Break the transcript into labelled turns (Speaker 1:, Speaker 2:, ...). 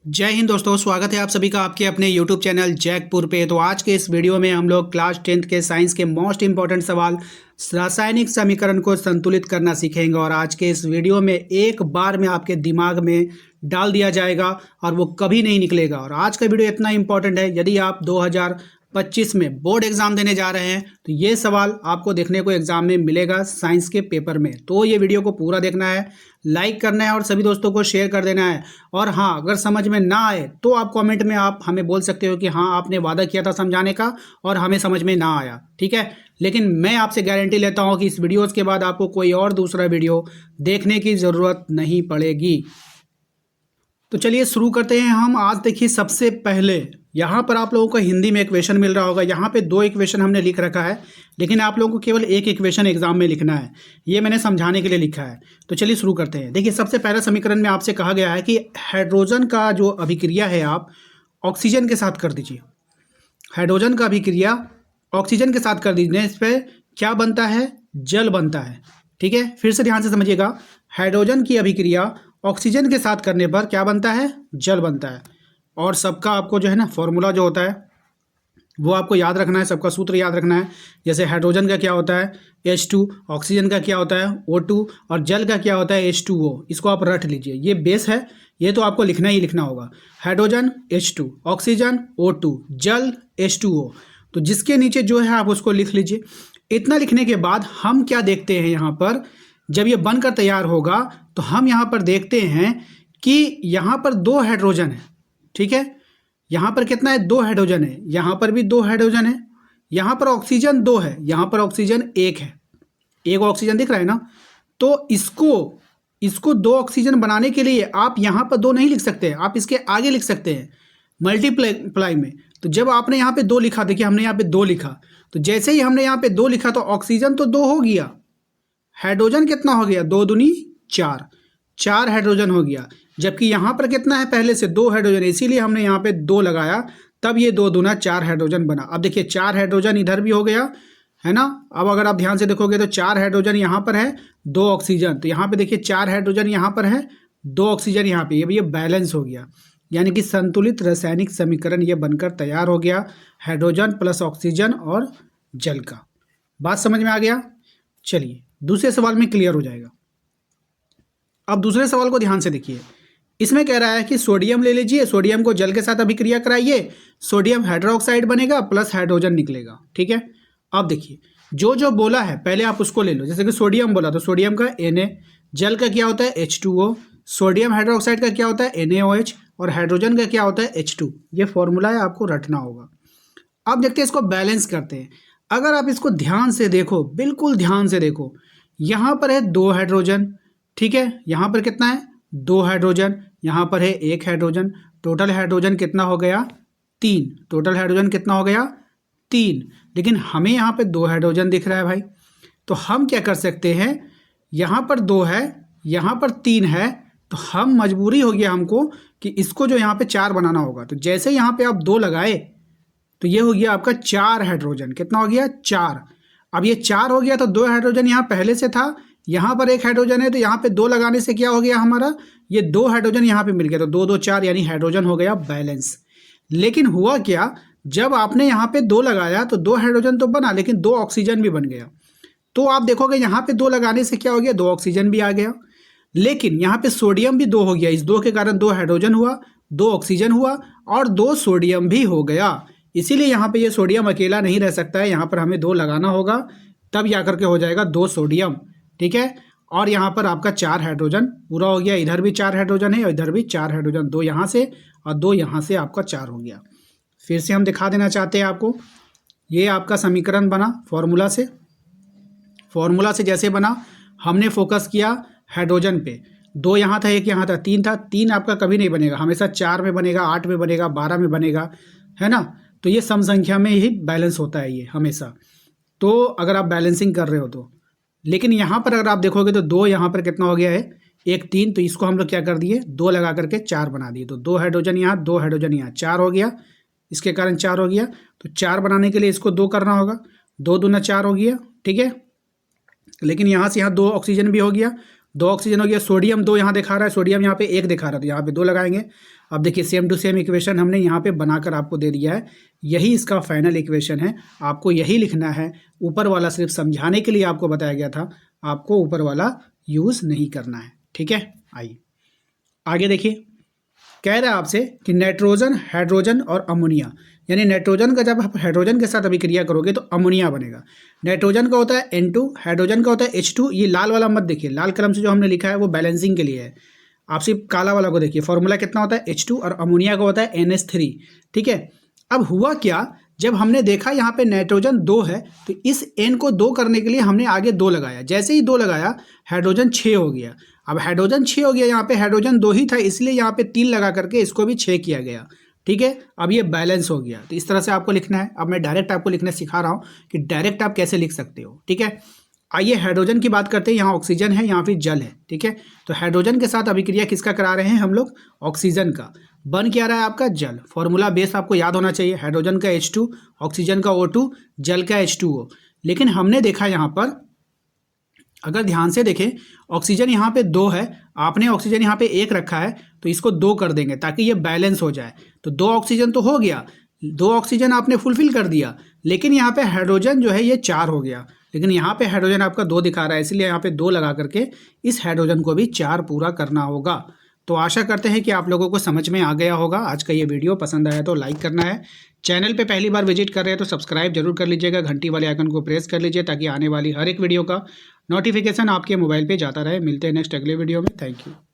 Speaker 1: जय हिंद दोस्तों, स्वागत है आप सभी का आपके अपने YouTube चैनल जैकपुर पे। तो आज के इस वीडियो में हम लोग क्लास 10th के साइंस के मोस्ट इंपॉर्टेंट सवाल रासायनिक समीकरण को संतुलित करना सीखेंगे। और आज के इस वीडियो में एक बार में आपके दिमाग में डाल दिया जाएगा और वो कभी नहीं निकलेगा। और आज का वीडियो इतना इंपॉर्टेंट है, यदि आप 2025 में बोर्ड एग्जाम देने जा रहे हैं तो ये सवाल आपको देखने को एग्जाम में मिलेगा साइंस के पेपर में। तो ये वीडियो को पूरा देखना है, लाइक करना है और सभी दोस्तों को शेयर कर देना है। और हाँ, अगर समझ में ना आए तो आप कमेंट में आप हमें बोल सकते हो कि हाँ, आपने वादा किया था समझाने का और हमें समझ में ना आया, ठीक है। लेकिन मैं आपसे गारंटी लेता हूँ कि इस वीडियोस के बाद आपको कोई और दूसरा वीडियो देखने की ज़रूरत नहीं पड़ेगी। तो चलिए शुरू करते हैं हम। आज देखिए, सबसे पहले यहाँ पर आप लोगों को हिंदी में इक्वेशन मिल रहा होगा। यहाँ पे 2 इक्वेशन हमने लिख रखा है, लेकिन आप लोगों को केवल एक इक्वेशन एग्जाम में लिखना है। ये मैंने समझाने के लिए लिखा है। तो चलिए शुरू करते हैं। देखिए, सबसे पहला समीकरण में आपसे कहा गया है कि हाइड्रोजन का जो अभिक्रिया है आप ऑक्सीजन के साथ कर दीजिए। हाइड्रोजन का अभिक्रिया ऑक्सीजन के साथ कर दीजिए, इस पर क्या बनता है? जल बनता है, ठीक है। फिर से ध्यान से समझिएगा, हाइड्रोजन की अभिक्रिया ऑक्सीजन के साथ करने पर क्या बनता है? जल बनता है। और सबका आपको जो है ना फॉर्मूला जो होता है वो आपको याद रखना है, सबका सूत्र याद रखना है। जैसे हाइड्रोजन का क्या होता है? H2, ऑक्सीजन का क्या होता है? O2, और जल का क्या होता है? H2O। इसको आप रट लीजिए, ये बेस है, ये तो आपको लिखना ही लिखना होगा। हाइड्रोजन H2, ऑक्सीजन O2, जल H2O। तो जिसके नीचे जो है आप उसको लिख लीजिए। इतना लिखने के बाद हम क्या देखते हैं यहाँ पर, जब ये बनकर तैयार होगा तो हम यहाँ पर देखते हैं कि यहाँ पर 2 हाइड्रोजन है, ठीक है। यहाँ पर कितना है? 2 हाइड्रोजन है। यहाँ पर भी 2 हाइड्रोजन है। यहाँ पर ऑक्सीजन 2 है, यहाँ पर ऑक्सीजन 1 है। एक ऑक्सीजन दिख रहा है ना। तो इसको 2 ऑक्सीजन बनाने के लिए आप यहाँ पर 2 नहीं लिख सकते, आप इसके आगे लिख सकते हैं मल्टीप्लाई में। तो जब आपने यहाँ पे 2 लिखा, देखिए हमने यहाँ पे 2 लिखा, तो जैसे ही हमने यहाँ पे 2 लिखा तो ऑक्सीजन तो 2 हो गया, हाइड्रोजन कितना हो गया? 2 दूनी 4, 4 हाइड्रोजन हो गया। जबकि यहाँ पर कितना है? पहले से 2 हाइड्रोजन, इसीलिए हमने यहाँ पे 2 लगाया, तब ये 2 दूना 4 हाइड्रोजन बना। अब देखिए 4 हाइड्रोजन इधर भी हो गया है ना। अब अगर आप ध्यान से देखोगे तो 4 हाइड्रोजन यहाँ पर है, 2 ऑक्सीजन, तो यहाँ पे देखिए 4 हाइड्रोजन यहाँ पर है, 2 ऑक्सीजन यहाँ पे, ये बैलेंस हो गया। यानी कि संतुलित रासायनिक समीकरण ये बनकर तैयार हो गया, हाइड्रोजन प्लस ऑक्सीजन और जल का। बात समझ में आ गया? चलिए दूसरे सवाल में क्लियर हो जाएगा। अब दूसरे सवाल को ध्यान से देखिए। इसमें कह रहा है कि सोडियम ले लीजिए, सोडियम को जल के साथ अभिक्रिया कराइए, सोडियम हाइड्रोक्साइड बनेगा प्लस हाइड्रोजन निकलेगा, ठीक है। अब देखिए जो जो बोला है पहले आप उसको ले लो। जैसे कि सोडियम बोला तो सोडियम का Na, जल का क्या होता है? H2O, सोडियम हाइड्रोक्साइड का क्या होता है? NaOH, और हाइड्रोजन का क्या होता है? H2। ये फॉर्मूला है, आपको रटना होगा। अब देखते हैं इसको बैलेंस करते हैं। अगर आप इसको ध्यान से देखो, बिल्कुल ध्यान से देखो, यहाँ पर है 2 हाइड्रोजन, ठीक है। यहाँ पर कितना है? 2 हाइड्रोजन, यहाँ पर है 1 हाइड्रोजन। टोटल हाइड्रोजन कितना हो गया? 3। टोटल हाइड्रोजन कितना हो गया? 3। लेकिन हमें यहाँ पे 2 हाइड्रोजन दिख रहा है भाई। तो हम क्या कर सकते हैं, यहाँ पर 2 है, यहाँ पर 3 है, तो हम मजबूरी हो गया हमको कि इसको जो यहाँ पे 4 बनाना होगा। तो जैसे यहाँ पे आप 2 लगाए तो ये हो गया आपका 4 हाइड्रोजन। कितना हो गया? 4। अब ये 4 हो गया तो 2 हाइड्रोजन यहाँ पहले से था, यहाँ पर 1 हाइड्रोजन है, तो यहाँ पे 2 लगाने से क्या हो गया हमारा? ये 2 हाइड्रोजन यहाँ पे मिल गया, तो 2 2 4, यानी हाइड्रोजन हो गया बैलेंस। लेकिन हुआ क्या, जब आपने यहाँ पे 2 लगाया तो 2 हाइड्रोजन तो बना, लेकिन 2 ऑक्सीजन भी बन गया। तो आप देखोगे यहाँ पे 2 लगाने से क्या हो गया? 2 ऑक्सीजन भी आ गया। लेकिन यहाँ पे सोडियम भी 2 हो गया, इस 2 के कारण 2 हाइड्रोजन हुआ, 2 ऑक्सीजन हुआ और 2 सोडियम भी हो गया। इसीलिए यहाँ पे ये सोडियम अकेला नहीं रह सकता है, यहाँ पर हमें 2 लगाना होगा, तब जा करके हो जाएगा 2 सोडियम, ठीक है। और यहाँ पर आपका 4 हाइड्रोजन पूरा हो गया। इधर भी 4 हाइड्रोजन है और इधर भी 4 हाइड्रोजन, 2 यहाँ से और 2 यहाँ से, आपका 4 हो गया। फिर से हम दिखा देना चाहते हैं आपको, ये आपका समीकरण बना फॉर्मूला से। फॉर्मूला से जैसे बना, हमने फोकस किया हाइड्रोजन पे। 2 यहाँ था, 1 यहाँ था, 3 था। 3 आपका कभी नहीं बनेगा, हमेशा 4 में बनेगा, 8 में बनेगा, 12 में बनेगा, है ना। तो ये सम संख्या में ही बैलेंस होता है ये हमेशा, तो अगर आप बैलेंसिंग कर रहे हो तो। लेकिन यहाँ पर अगर आप देखोगे तो 2 यहाँ पर कितना हो गया है? 1 3, तो इसको हम लोग क्या कर दिए? 2 लगा करके 4 बना दिए। तो 2 हाइड्रोजन यहाँ, 2 हाइड्रोजन यहाँ, 4 हो गया, इसके कारण 4 हो गया। तो 4 बनाने के लिए इसको 2 करना होगा, 2 दूना 4 हो गया, ठीक है। लेकिन यहाँ से यहाँ 2 ऑक्सीजन भी हो गया, 2 ऑक्सीजन हो गया, सोडियम 2 यहाँ दिखा रहा है, सोडियम यहाँ पे 1 दिखा रहा था, यहाँ पे 2 लगाएंगे। अब देखिए सेम टू सेम इक्वेशन हमने यहाँ पे बनाकर आपको दे दिया है, यही इसका फाइनल इक्वेशन है, आपको यही लिखना है। ऊपर वाला सिर्फ समझाने के लिए आपको बताया गया था, आपको ऊपर वाला यूज़ नहीं करना है, ठीक है। आइए आगे देखिए, कह रहा है आपसे कि नाइट्रोजन, हाइड्रोजन और अमोनिया, यानी नाइट्रोजन का जब आप हाइड्रोजन के साथ अभिक्रिया करोगे तो अमोनिया बनेगा। नाइट्रोजन का होता है N2, हाइड्रोजन का होता है H2। ये लाल वाला मत देखिए, लाल कलम से जो हमने लिखा है वो बैलेंसिंग के लिए है, आप सिर्फ काला वाला को देखिए। फॉर्मूला कितना होता है H2 और अमोनिया का होता है NH3, ठीक है। अब हुआ क्या, जब हमने देखा यहाँ पे नाइट्रोजन 2 है तो इस N को 2 करने के लिए हमने आगे 2 लगाया, जैसे ही 2 लगाया हाइड्रोजन 6 हो गया। अब हाइड्रोजन 6 हो गया, यहाँ पे हाइड्रोजन 2 ही था इसलिए यहाँ पे 3 लगा करके इसको भी 6 किया गया, ठीक है। अब ये बैलेंस हो गया, तो इस तरह से आपको लिखना है। अब मैं डायरेक्ट आपको लिखना सिखा रहा हूँ कि डायरेक्ट आप कैसे लिख सकते हो, ठीक है। आइए हाइड्रोजन की बात करते हैं, यहाँ ऑक्सीजन है, यहाँ फिर जल है, ठीक है। तो हाइड्रोजन के साथ अभिक्रिया किसका करा रहे हैं हम लोग, ऑक्सीजन का। बन क्या रहा है आपका, जल। फॉर्मूला बेस आपको याद होना चाहिए, हाइड्रोजन का H2, ऑक्सीजन का O2, जल का H2O। लेकिन हमने देखा यहाँ पर, अगर ध्यान से देखें, ऑक्सीजन यहाँ पे 2 है, आपने ऑक्सीजन यहाँ पे 1 रखा है, तो इसको 2 कर देंगे ताकि ये बैलेंस हो जाए। तो 2 ऑक्सीजन तो हो गया, 2 ऑक्सीजन आपने फुलफिल कर दिया, लेकिन यहाँ पे हाइड्रोजन जो है ये 4 हो गया, लेकिन यहाँ पे हाइड्रोजन आपका 2 दिखा रहा है, इसलिए यहाँ पे 2 लगा करके इस हाइड्रोजन को भी 4 पूरा करना होगा। तो आशा करते हैं कि आप लोगों को समझ में आ गया होगा। आज का ये वीडियो पसंद आया तो लाइक करना है, चैनल पे पहली बार विजिट कर रहे हैं तो सब्सक्राइब जरूर कर लीजिएगा, घंटी वाले आइकन को प्रेस कर लीजिए ताकि आने वाली हर एक वीडियो का नोटिफिकेशन आपके मोबाइल पे जाता रहे। मिलते हैं नेक्स्ट अगले वीडियो में, थैंक यू।